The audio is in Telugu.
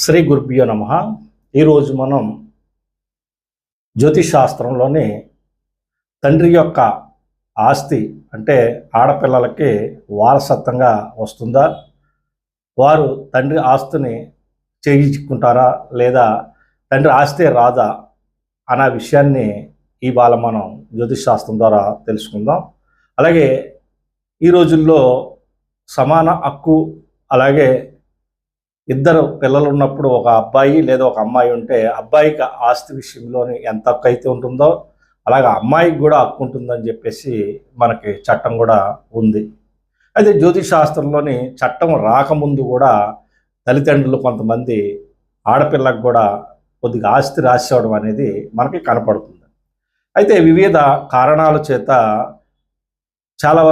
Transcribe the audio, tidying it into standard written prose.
శ్రీ గురుభ్యో నమః. ఈరోజు మనం జ్యోతిష్ శాస్త్రంలోని తండ్రి యొక్క ఆస్తి అంటే ఆడపిల్లలకి వారసత్వంగా వస్తుందా, వారు తండ్రి ఆస్తిని చేయించుకుంటారా లేదా తండ్రి ఆస్తే రాదా అన్న విషయాన్ని ఇవాళ మనం జ్యోతిష్ శాస్త్రం ద్వారా తెలుసుకుందాం. అలాగే ఈ రోజుల్లో సమాన హక్కు, అలాగే ఇద్దరు పిల్లలు ఉన్నప్పుడు ఒక అబ్బాయి లేదా ఒక అమ్మాయి ఉంటే అబ్బాయికి ఆస్తి విషయంలోని ఎంత హక్కు అయితే ఉంటుందో అలాగే అమ్మాయికి కూడా హక్కు ఉంటుందని చెప్పేసి మనకి చట్టం కూడా ఉంది. అయితే జ్యోతిష్ శాస్త్రంలోని చట్టం రాకముందు కూడా తల్లిదండ్రులు కొంతమంది ఆడపిల్లకు కూడా కొద్దిగా ఆస్తి రాసేవడం అనేది మనకి కనపడుతుంది. అయితే వివిధ కారణాల చేత చాలా